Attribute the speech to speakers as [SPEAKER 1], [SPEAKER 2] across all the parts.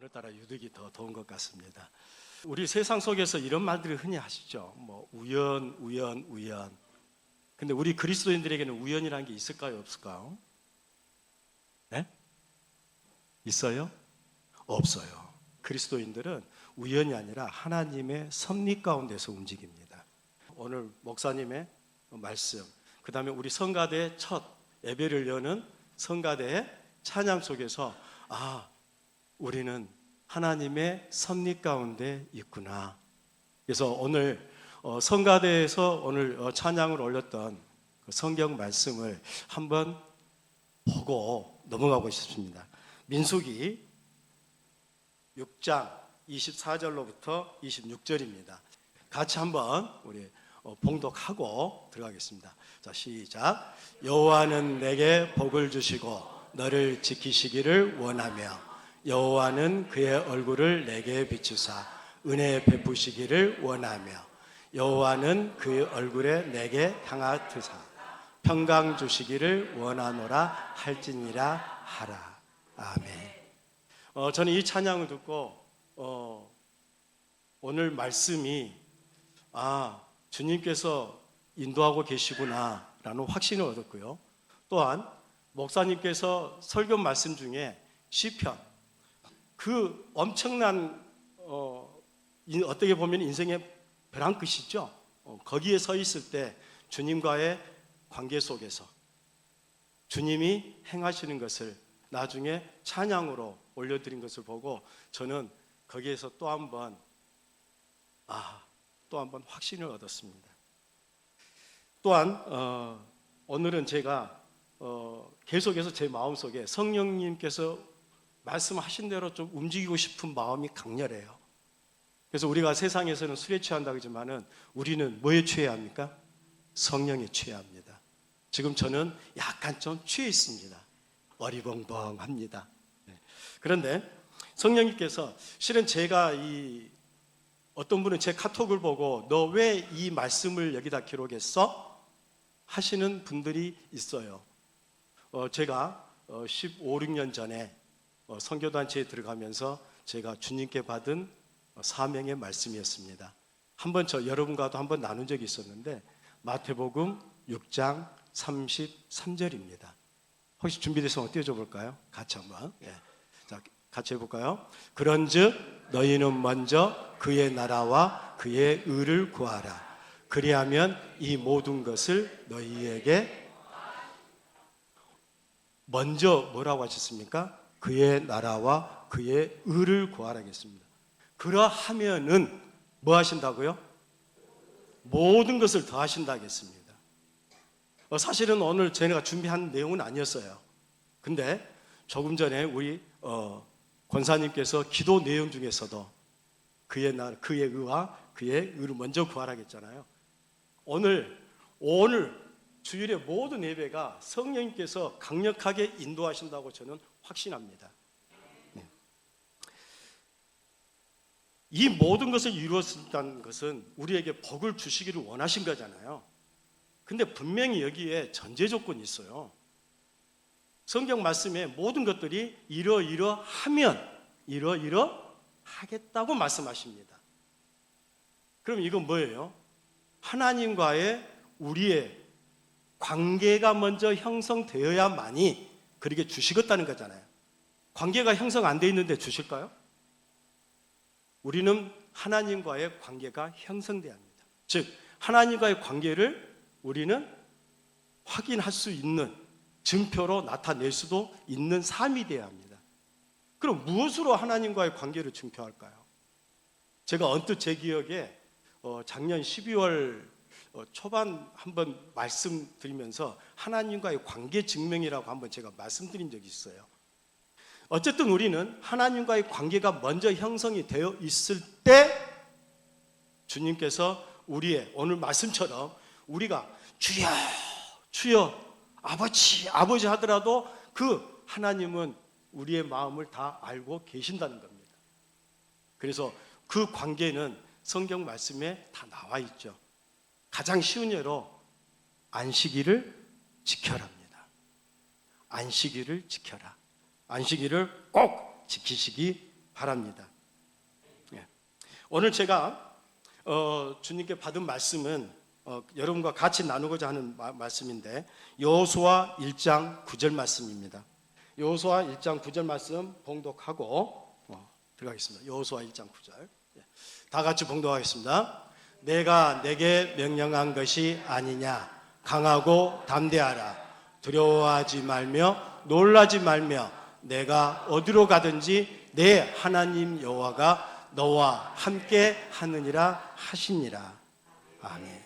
[SPEAKER 1] 오늘따라 유독이 더 더운 것 같습니다. 우리 세상 속에서 이런 말들을 흔히 하시죠. 뭐 우연. 근데 우리 그리스도인들에게는 우연이라는 게 있을까요, 없을까요? 네? 있어요? 없어요. 그리스도인들은 우연이 아니라 하나님의 섭리 가운데서 움직입니다. 오늘 목사님의 말씀, 그 다음에 우리 성가대의 첫 예배를 여는 성가대의 찬양 속에서 우리는 하나님의 섭리 가운데 있구나. 그래서 오늘 성가대에서 오늘 찬양을 올렸던 그 성경 말씀을 한번 보고 넘어가고 싶습니다. 민수기 6장 24절로부터 26절입니다. 같이 한번 우리 봉독하고 들어가겠습니다. 자, 시작. 여호와는 내게 복을 주시고 너를 지키시기를 원하며 여호와는 그의 얼굴을 내게 비추사 은혜 베푸시기를 원하며 여호와는 그의 얼굴에 내게 향하트사 평강 주시기를 원하노라 할지니라 하라. 아멘. 저는 이 찬양을 듣고 오늘 말씀이 주님께서 인도하고 계시구나 라는 확신을 얻었고요. 또한 목사님께서 설교 말씀 중에 시편, 그 엄청난 어떻게 보면 인생의 벼랑 끝이죠. 거기에 서 있을 때 주님과의 관계 속에서 주님이 행하시는 것을 나중에 찬양으로 올려드린 것을 보고 저는 거기에서 또 한 번 확신을 얻었습니다. 또한 오늘은 제가 계속해서 제 마음속에 성령님께서 말씀하신 대로 좀 움직이고 싶은 마음이 강렬해요. 그래서 우리가 세상에서는 술에 취한다고 하지만은 우리는 뭐에 취해야 합니까? 성령에 취해야 합니다. 지금 저는 약간 좀 취해 있습니다. 어리벙벙합니다. 그런데 성령님께서 실은 제가 어떤 분은 제 카톡을 보고 너 왜 이 말씀을 여기다 기록했어? 하시는 분들이 있어요. 제가 15, 16년 전에 선교단체에 들어가면서 제가 주님께 받은 사명의 말씀이었습니다. 한번 여러분과도 한번 나눈 적이 있었는데 마태복음 6장 33절입니다. 혹시 준비됐으면 띄워줘 볼까요? 같이 한번. 자, 같이 해볼까요? 그런즉 너희는 먼저 그의 나라와 그의 의를 구하라. 그리하면 이 모든 것을 너희에게 먼저 뭐라고 하셨습니까? 그의 나라와 그의 의를 구하라 했습니다. 그러하면은 뭐 하신다고요? 모든 것을 더 하신다고 했습니다. 사실은 오늘 제가 준비한 내용은 아니었어요. 근데 조금 전에 우리 권사님께서 기도 내용 중에서도 그의 의와 그의 의를 먼저 구하라 했잖아요. 오늘 주일의 모든 예배가 성령님께서 강력하게 인도하신다고 저는 확신합니다. 이 모든 것을 이루었다는 것은 우리에게 복을 주시기를 원하신 거잖아요. 근데 분명히 여기에 전제 조건이 있어요. 성경 말씀에 모든 것들이 이러하면 하겠다고 말씀하십니다. 그럼 이건 뭐예요? 하나님과의 우리의 관계가 먼저 형성되어야만이 그렇게 주시겠다는 거잖아요. 관계가 형성 안 돼 있는데 주실까요? 우리는 하나님과의 관계가 형성돼야 합니다. 즉 하나님과의 관계를 우리는 확인할 수 있는 증표로 나타낼 수도 있는 삶이 되어야 합니다. 그럼 무엇으로 하나님과의 관계를 증표할까요? 제가 언뜻 제 기억에 작년 12월 초반 한번 말씀드리면서 하나님과의 관계 증명이라고 한번 제가 말씀드린 적이 있어요. 어쨌든 우리는 하나님과의 관계가 먼저 형성이 되어 있을 때 주님께서 우리의 오늘 말씀처럼 우리가 주여 아버지 하더라도 그 하나님은 우리의 마음을 다 알고 계신다는 겁니다. 그래서 그 관계는 성경 말씀에 다 나와 있죠. 가장 쉬운 예로 안식일을 지켜랍니다. 안식일을 지켜라. 안식일을 꼭 지키시기 바랍니다. 예. 오늘 제가 주님께 받은 말씀은 여러분과 같이 나누고자 하는 말씀인데 여호수아 1장 9절 말씀입니다. 여호수아 1장 9절 말씀 봉독하고 들어가겠습니다. 여호수아 1장 9절 다 같이 봉독하겠습니다. 내가 내게 명령한 것이 아니냐. 강하고 담대하라. 두려워하지 말며 놀라지 말며 내가 어디로 가든지 내 하나님 여호와가 너와 함께 하느니라 하시니라. 아멘.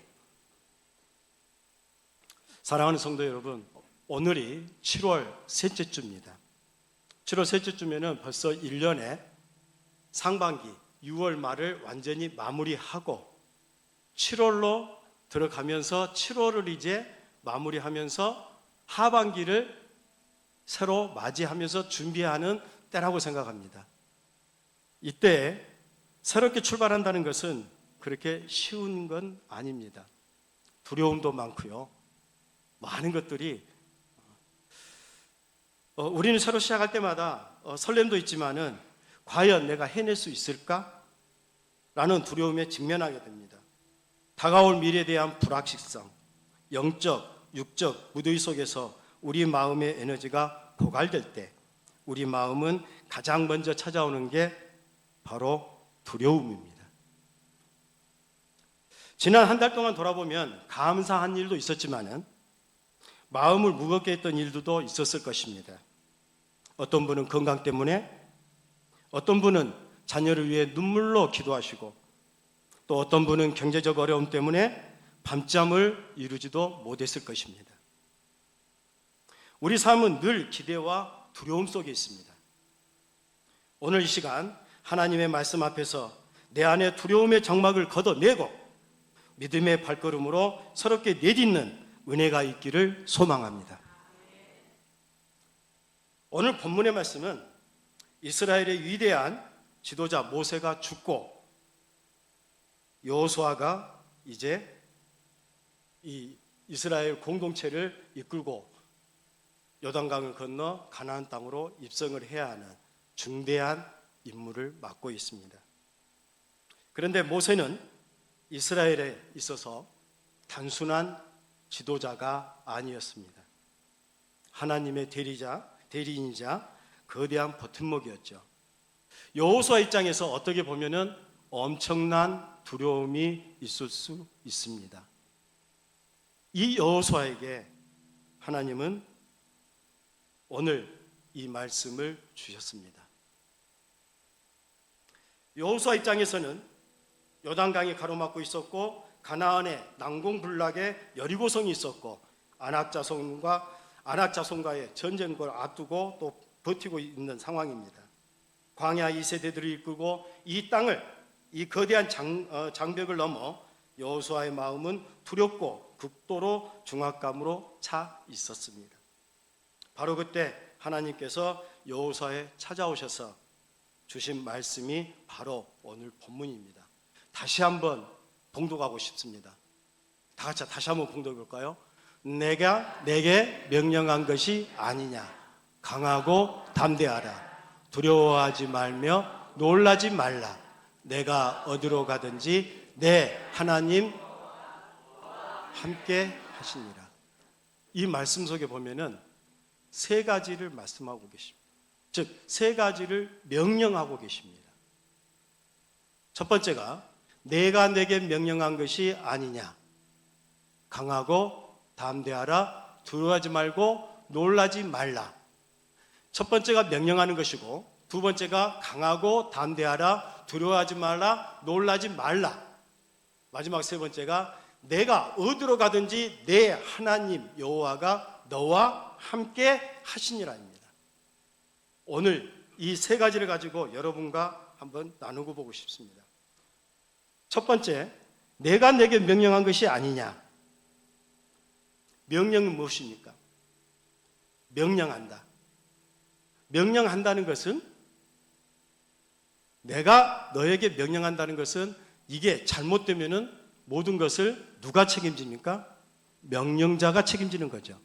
[SPEAKER 1] 사랑하는 성도 여러분, 오늘이 7월 셋째 주입니다. 7월 셋째 주면은 벌써 1년의 상반기 6월 말을 완전히 마무리하고 7월로 들어가면서 7월을 이제 마무리하면서 하반기를 새로 맞이하면서 준비하는 때라고 생각합니다. 이때 새롭게 출발한다는 것은 그렇게 쉬운 건 아닙니다. 두려움도 많고요. 많은 것들이 우리는 새로 시작할 때마다 설렘도 있지만은 과연 내가 해낼 수 있을까? 라는 두려움에 직면하게 됩니다. 다가올 미래에 대한 불확실성, 영적, 육적 무더위 속에서 우리 마음의 에너지가 고갈될 때 우리 마음은 가장 먼저 찾아오는 게 바로 두려움입니다. 지난 한 달 동안 돌아보면 감사한 일도 있었지만은 마음을 무겁게 했던 일들도 있었을 것입니다. 어떤 분은 건강 때문에, 어떤 분은 자녀를 위해 눈물로 기도하시고, 또 어떤 분은 경제적 어려움 때문에 밤잠을 이루지도 못했을 것입니다. 우리 삶은 늘 기대와 두려움 속에 있습니다. 오늘 이 시간 하나님의 말씀 앞에서 내 안에 두려움의 장막을 걷어내고 믿음의 발걸음으로 새롭게 내딛는 은혜가 있기를 소망합니다. 오늘 본문의 말씀은 이스라엘의 위대한 지도자 모세가 죽고 여호수아가 이제 이 이스라엘 공동체를 이끌고 요단강을 건너 가나안 땅으로 입성을 해야 하는 중대한 임무를 맡고 있습니다. 그런데 모세는 이스라엘에 있어서 단순한 지도자가 아니었습니다. 하나님의 대리인이자 거대한 버팀목이었죠. 여호수아 입장에서 어떻게 보면은 엄청난 두려움이 있을 수 있습니다. 이 여호수아에게 하나님은 오늘 이 말씀을 주셨습니다. 여호수아 입장에서는 요단강이 가로막고 있었고 가나안의 난공불락의 여리고성이 있었고 안악자손과의 전쟁을 앞두고 또 버티고 있는 상황입니다. 광야 2세대들을 이끌고 이 땅을 이 거대한 장벽을 넘어 여호수아의 마음은 두렵고 극도로 중압감으로 차 있었습니다. 바로 그때 하나님께서 여호수아에 찾아오셔서 주신 말씀이 바로 오늘 본문입니다. 다시 한번 봉독하고 싶습니다. 다 같이 다시 한번 봉독해 볼까요? 내가 내게 명령한 것이 아니냐. 강하고 담대하라. 두려워하지 말며 놀라지 말라. 내가 어디로 가든지 내 하나님 함께 하시니라. 이 말씀 속에 보면은 세 가지를 말씀하고 계십니다. 즉, 세 가지를 명령하고 계십니다. 첫 번째가 내가 내게 명령한 것이 아니냐. 강하고 담대하라. 두려워하지 말고 놀라지 말라. 첫 번째가 명령하는 것이고 두 번째가 강하고 담대하라. 두려워하지 말라. 놀라지 말라. 마지막 세 번째가 내가 어디로 가든지 내 하나님 여호와가 너와 함께 하시니라입니다. 오늘 이 세 가지를 가지고 여러분과 한번 나누고 보고 싶습니다. 첫 번째, 내가 내게 명령한 것이 아니냐. 명령은 무엇입니까? 명령한다. 명령한다는 것은 내가 너에게 명령한다는 것은 이게 잘못되면은 모든 것을 누가 책임집니까? 명령자가 책임지는 거죠.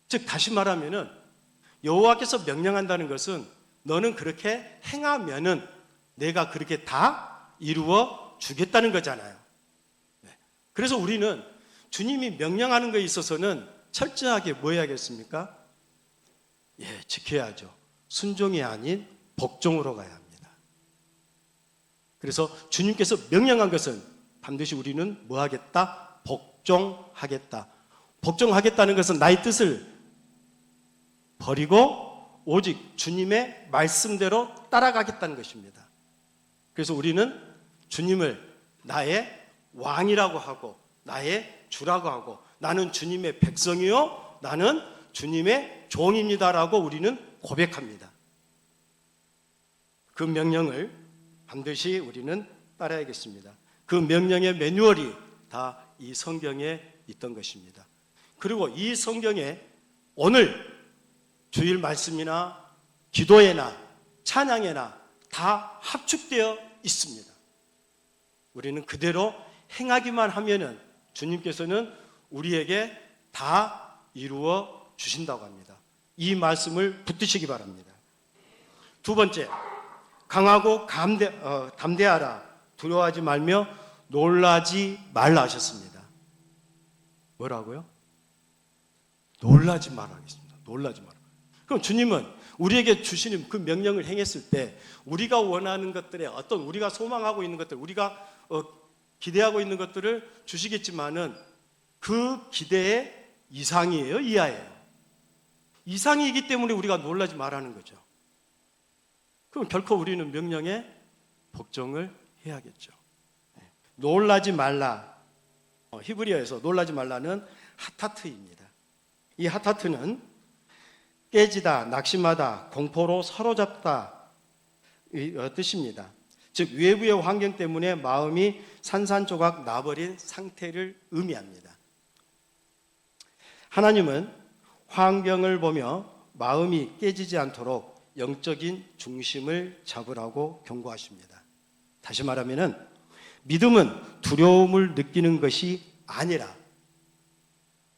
[SPEAKER 1] 즉 다시 말하면은 여호와께서 명령한다는 것은 너는 그렇게 행하면은 내가 그렇게 다 이루어 주겠다는 거잖아요. 그래서 우리는 주님이 명령하는 것에 있어서는 철저하게 뭐 해야겠습니까? 지켜야죠. 순종이 아닌 복종으로 가야 합니다. 그래서 주님께서 명령한 것은 반드시 우리는 뭐 하겠다? 복종하겠다. 복종하겠다는 것은 나의 뜻을 버리고 오직 주님의 말씀대로 따라가겠다는 것입니다. 그래서 우리는 주님을 나의 왕이라고 하고 나의 주라고 하고 나는 주님의 백성이요 나는 주님의 종입니다라고 우리는 고백합니다. 그 명령을 반드시 우리는 따라야겠습니다. 그 명령의 매뉴얼이 다 이 성경에 있던 것입니다. 그리고 이 성경에 오늘 주일 말씀이나 기도회나 찬양회나 다 합축되어 있습니다. 우리는 그대로 행하기만 하면은 주님께서는 우리에게 다 이루어 주신다고 합니다. 이 말씀을 붙드시기 바랍니다. 두 번째, 강하고 담대하라. 두려워하지 말며 놀라지 말라 하셨습니다. 뭐라고요? 놀라지 말라 하겠습니다. 놀라지 마라. 그럼 주님은 우리에게 주시는 그 명령을 행했을 때 우리가 원하는 것들에 어떤 우리가 소망하고 있는 것들, 우리가 기대하고 있는 것들을 주시겠지만은 그 기대의 이상이에요, 이하예요? 이상이기 때문에 우리가 놀라지 말라는 거죠. 그럼 결코 우리는 명령에 복종을 해야겠죠. 놀라지 말라. 히브리어에서 놀라지 말라는 하타트입니다. 이 하타트는 깨지다, 낙심하다, 공포로 사로잡다 뜻입니다. 즉 외부의 환경 때문에 마음이 산산조각 나버린 상태를 의미합니다. 하나님은 환경을 보며 마음이 깨지지 않도록 영적인 중심을 잡으라고 경고하십니다. 다시 말하면은 믿음은 두려움을 느끼는 것이 아니라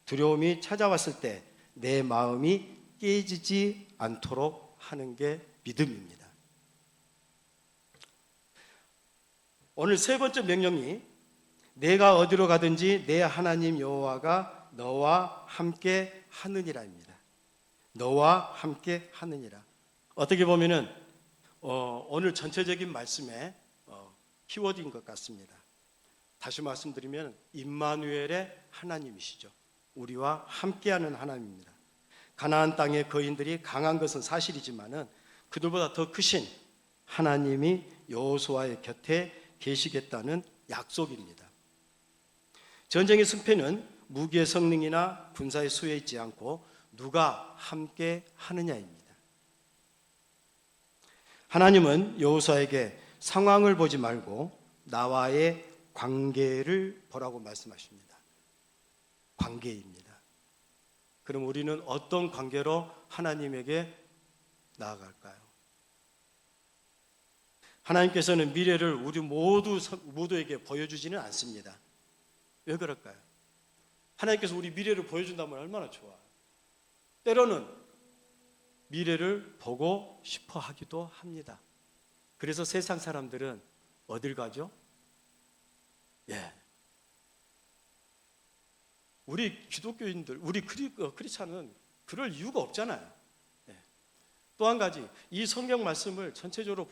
[SPEAKER 1] 두려움이 찾아왔을 때 내 마음이 깨지지 않도록 하는 게 믿음입니다. 오늘 세 번째 명령이 내가 어디로 가든지 내 하나님 여호와가 너와 함께 하느니라입니다. 너와 함께 하느니라. 어떻게 보면은 오늘 전체적인 말씀의 키워드인 것 같습니다. 다시 말씀드리면 임마누엘의 하나님이시죠. 우리와 함께하는 하나님입니다. 가나안 땅의 거인들이 강한 것은 사실이지만은 그들보다 더 크신 하나님이 여호수아의 곁에 계시겠다는 약속입니다. 전쟁의 승패는 무기의 성능이나 군사의 수에 있지 않고 누가 함께 하느냐입니다. 하나님은 여호수아에게 상황을 보지 말고 나와의 관계를 보라고 말씀하십니다. 관계입니다. 그럼 우리는 어떤 관계로 하나님에게 나아갈까요? 하나님께서는 미래를 우리 모두에게 보여주지는 않습니다. 왜 그럴까요? 하나님께서 우리 미래를 보여준다면 얼마나 좋아요. 때로는 미래를 보고 싶어 하기도 합니다. 그래서 세상 사람들은 어딜 가죠? 우리 기독교인들, 우리 크리스찬은 그럴 이유가 없잖아요. 또 한 가지, 이 성경 말씀을 전체적으로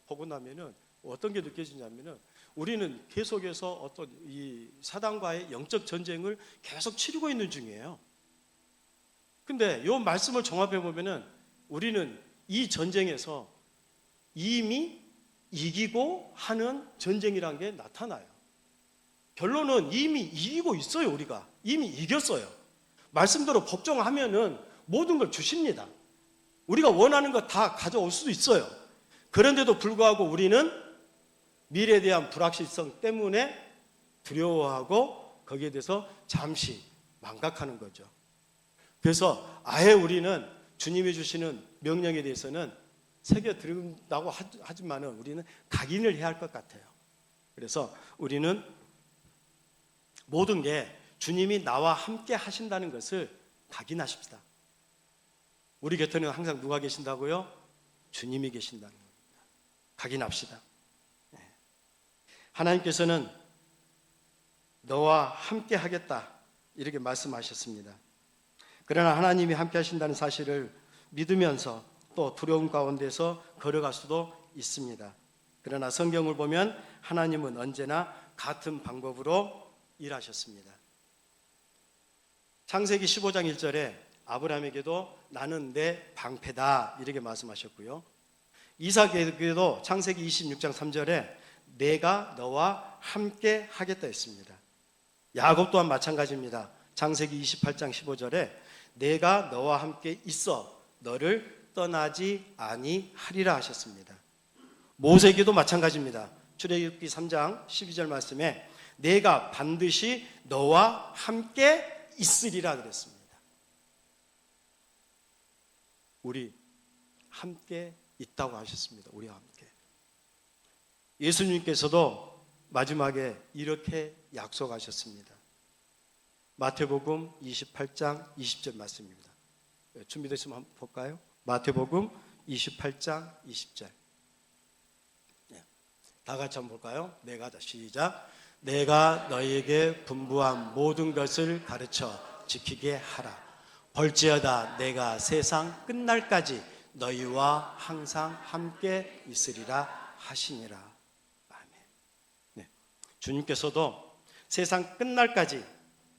[SPEAKER 1] 보고 나면은 어떤 게 느껴지냐면은 우리는 계속해서 어떤 이 사단과의 영적 전쟁을 계속 치르고 있는 중이에요. 근데 이 말씀을 종합해 보면은 우리는 이 전쟁에서 이미 이기고 하는 전쟁이란 게 나타나요. 결론은 이미 이기고 있어요. 우리가 이미 이겼어요. 말씀대로 복종하면은 모든 걸 주십니다. 우리가 원하는 거 다 가져올 수도 있어요. 그런데도 불구하고 우리는 미래에 대한 불확실성 때문에 두려워하고 거기에 대해서 잠시 망각하는 거죠. 그래서 아예 우리는 주님이 주시는 명령에 대해서는 새겨 들은다고 하지만은 우리는 각인을 해야 할 것 같아요. 그래서 우리는 모든 게 주님이 나와 함께 하신다는 것을 각인하십시다. 우리 곁에는 항상 누가 계신다고요? 주님이 계신다는 겁니다. 각인합시다. 하나님께서는 너와 함께 하겠다 이렇게 말씀하셨습니다. 그러나 하나님이 함께 하신다는 사실을 믿으면서 또 두려움 가운데서 걸어갈 수도 있습니다. 그러나 성경을 보면 하나님은 언제나 같은 방법으로 일하셨습니다. 창세기 15장 1절에 아브라함에게도 나는 내 방패다 이렇게 말씀하셨고요. 이삭에게도 창세기 26장 3절에 내가 너와 함께 하겠다 했습니다. 야곱 또한 마찬가지입니다. 창세기 28장 15절에 내가 너와 함께 있어 너를 떠나지 아니하리라 하셨습니다. 모세에게도 마찬가지입니다. 출애굽기 3장 12절 말씀에 내가 반드시 너와 함께 있으리라 그랬습니다. 우리 함께 있다고 하셨습니다. 우리와 함께. 예수님께서도 마지막에 이렇게 약속하셨습니다. 마태복음 28장 20절 말씀입니다. 준비됐으면 한번 볼까요? 마태복음 28장 20절. 다 같이 한번 볼까요? 시작. 내가 너희에게 분부한 모든 것을 가르쳐 지키게 하라. 벌지어다 내가 세상 끝날까지 너희와 항상 함께 있으리라 하시니라. 아멘. 네. 주님께서도 세상 끝날까지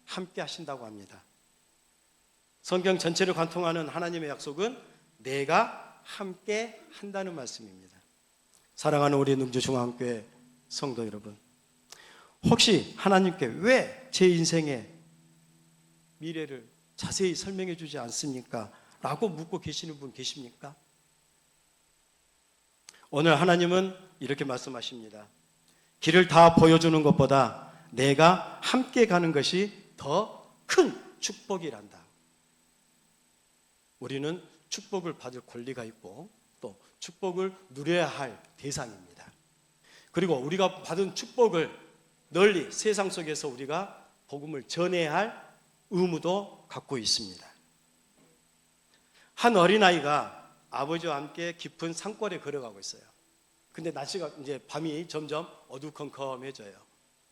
[SPEAKER 1] 함께 하신다고 합니다. 성경 전체를 관통하는 하나님의 약속은 내가 함께 한다는 말씀입니다. 사랑하는 우리 능주중앙교회 성도 여러분, 혹시 하나님께 왜 제 인생의 미래를 자세히 설명해 주지 않습니까? 라고 묻고 계시는 분 계십니까? 오늘 하나님은 이렇게 말씀하십니다. 길을 다 보여주는 것보다 내가 함께 가는 것이 더 큰 축복이란다. 우리는 축복을 받을 권리가 있고 또 축복을 누려야 할 대상입니다. 그리고 우리가 받은 축복을 널리 세상 속에서 우리가 복음을 전해야 할 의무도 갖고 있습니다. 한 어린아이가 아버지와 함께 깊은 산골에 걸어가고 있어요. 근데 날씨가 이제 밤이 점점 어두컴컴해져요.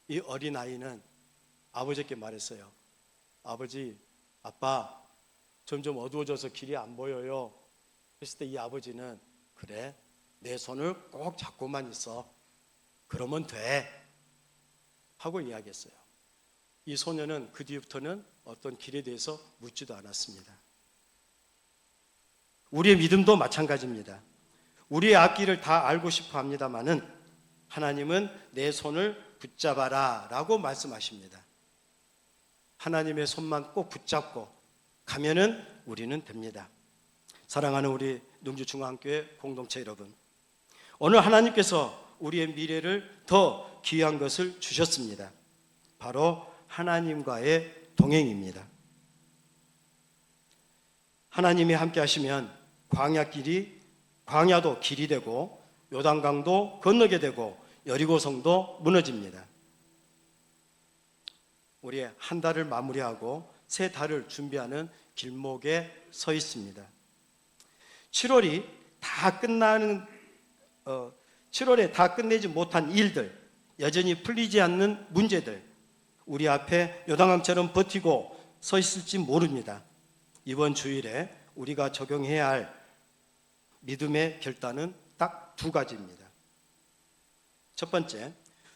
[SPEAKER 1] 이 어린아이는 아버지께 말했어요. 아버지, 아빠, 점점 어두워져서 길이 안 보여요. 그랬을 때 이 아버지는 그래, 내 손을 꼭 잡고만 있어. 그러면 돼. 하고 이야기했어요. 이 소녀는 그 뒤부터는 어떤 길에 대해서 묻지도 않았습니다. 우리의 믿음도 마찬가지입니다. 우리의 앞길을 다 알고 싶어 합니다마는 하나님은 내 손을 붙잡아라 라고 말씀하십니다. 하나님의 손만 꼭 붙잡고 가면은 우리는 됩니다. 사랑하는 우리 능주중앙교회 공동체 여러분, 오늘 하나님께서 우리의 미래를 더 귀한 것을 주셨습니다. 바로 하나님과의 동행입니다. 하나님이 함께 하시면 광야도 길이 되고 요단강도 건너게 되고 여리고성도 무너집니다. 우리 한 달을 마무리하고 새 달을 준비하는 길목에 서 있습니다. 7월에 다 끝내지 못한 일들, 여전히 풀리지 않는 문제들, 우리 앞에 요단강처럼 버티고 서 있을지 모릅니다. 이번 주일에 우리가 적용해야 할 믿음의 결단은 딱 두 가지입니다. 첫 번째,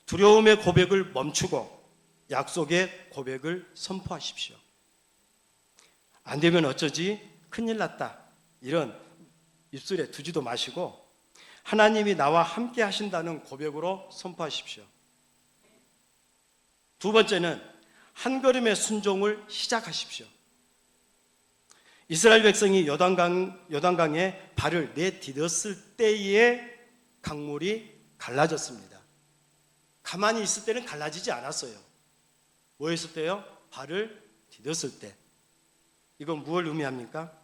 [SPEAKER 1] 두려움의 고백을 멈추고 약속의 고백을 선포하십시오. 안 되면 어쩌지? 큰일 났다. 이런 입술에 두지도 마시고 하나님이 나와 함께 하신다는 고백으로 선포하십시오. 두 번째는 한 걸음의 순종을 시작하십시오. 이스라엘 백성이 요단강에 발을 내디뎠을 때에 강물이 갈라졌습니다. 가만히 있을 때는 갈라지지 않았어요. 뭐 했을 때요? 발을 디뎠을 때. 이건 무엇을 의미합니까?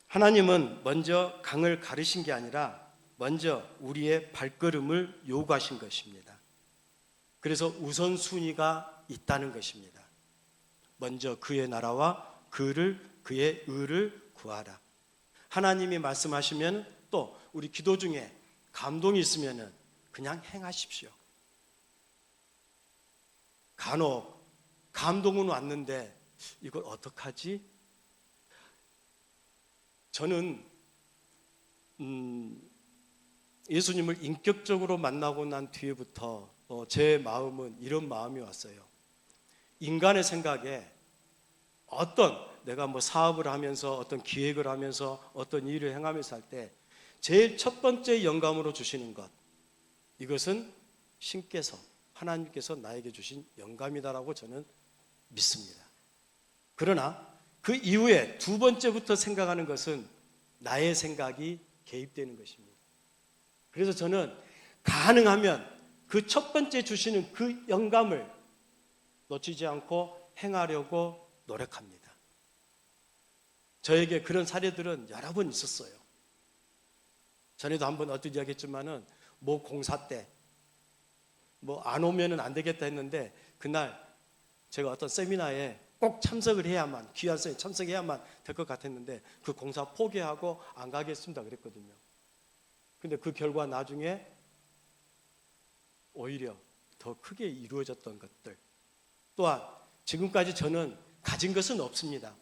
[SPEAKER 1] 하나님은 먼저 강을 가르신 게 아니라 먼저 우리의 발걸음을 요구하신 것입니다. 그래서 우선순위가 있다는 것입니다. 먼저 그의 나라와 그의 의를 구하라. 하나님이 말씀하시면 또 우리 기도 중에 감동이 있으면 그냥 행하십시오. 간혹 감동은 왔는데 이걸 어떡하지? 저는 예수님을 인격적으로 만나고 난 뒤에부터 제 마음은 이런 마음이 왔어요. 인간의 생각에 내가 뭐 사업을 하면서 어떤 기획을 하면서 어떤 일을 행하면서 할 때 제일 첫 번째 영감으로 주시는 것, 이것은 신께서, 하나님께서 나에게 주신 영감이다라고 저는 믿습니다. 그러나 그 이후에 두 번째부터 생각하는 것은 나의 생각이 개입되는 것입니다. 그래서 저는 가능하면 그 첫 번째 주시는 그 영감을 놓치지 않고 행하려고 노력합니다. 저에게 그런 사례들은 여러 번 있었어요. 전에도 한번 어떤 이야기 했지만은 뭐 공사 때 뭐 안 오면은 안 되겠다 했는데 그날 제가 어떤 세미나에 꼭 참석을 해야만, 귀한 세미나에 참석해야만 될 것 같았는데 그 공사 포기하고 안 가겠습니다 그랬거든요. 근데 그 결과 나중에 오히려 더 크게 이루어졌던 것들, 또한 지금까지 저는 가진 것은 없습니다.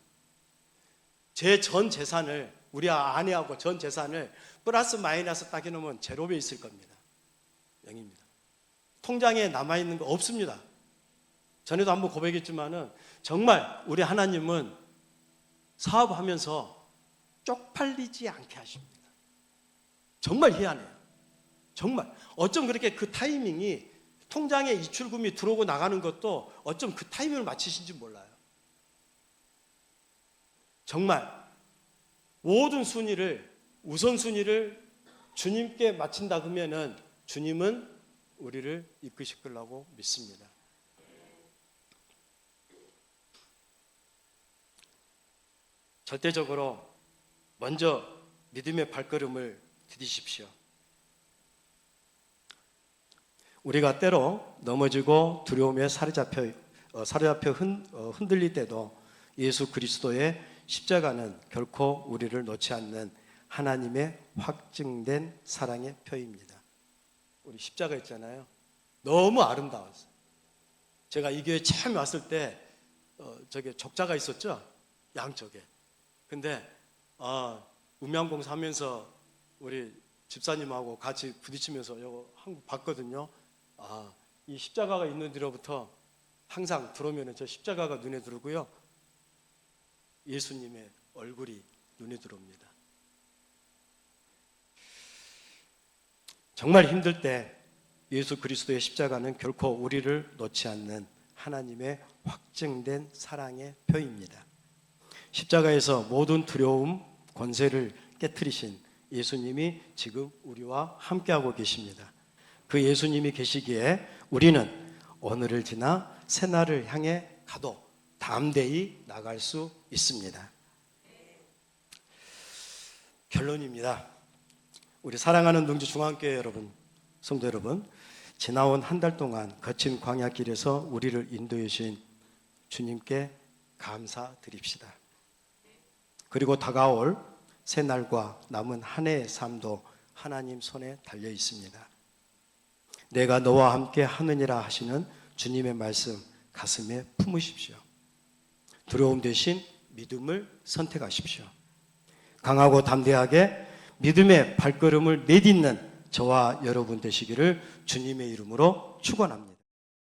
[SPEAKER 1] 제 전 재산을, 우리 아내하고 전 재산을 플러스 마이너스 딱 해놓으면 제로에 있을 겁니다. 0입니다. 통장에 남아있는 거 없습니다. 전에도 한번 고백했지만은 정말 우리 하나님은 사업하면서 쪽팔리지 않게 하십니다. 정말 희한해요. 정말 어쩜 그렇게 그 타이밍이, 통장에 이출금이 들어오고 나가는 것도 어쩜 그 타이밍을 맞추신지 몰라요. 정말 모든 순위를, 우선순위를 주님께 마친다 그러면은 주님은 우리를 이끄실 거라고 믿습니다. 절대적으로 먼저 믿음의 발걸음을 디디십시오. 우리가 때로 넘어지고 두려움에 사로잡혀 흔들릴 때도 예수 그리스도의 십자가는 결코 우리를 놓지 않는 하나님의 확증된 사랑의 표입니다. 우리 십자가 있잖아요. 너무 아름다웠어요. 제가 이 교회 처음 왔을 때 저게 적자가 있었죠? 양쪽에. 근데 음양공사 하면서 우리 집사님하고 같이 부딪히면서 이거 한국 봤거든요. 이 십자가가 있는 뒤로부터 항상 들어오면 저 십자가가 눈에 들어오고요. 예수님의 얼굴이 눈에 들어옵니다. 정말 힘들 때 예수 그리스도의 십자가는 결코 우리를 놓지 않는 하나님의 확증된 사랑의 표입니다. 십자가에서 모든 두려움, 권세를 깨트리신 예수님이 지금 우리와 함께하고 계십니다. 그 예수님이 계시기에 우리는 오늘을 지나 새날을 향해 가도 담대히 나갈 수 있습니다. 결론입니다. 우리 사랑하는 능주 중앙교회 여러분, 성도 여러분, 지나온 한 달 동안 거친 광야길에서 우리를 인도해 주신 주님께 감사드립시다. 그리고 다가올 새날과 남은 한 해의 삶도 하나님 손에 달려 있습니다. 내가 너와 함께 하느니라 하시는 주님의 말씀 가슴에 품으십시오. 두려움 대신 믿음을 선택하십시오. 강하고 담대하게 믿음의 발걸음을 내딛는 저와 여러분 되시기를 주님의 이름으로 축원합니다.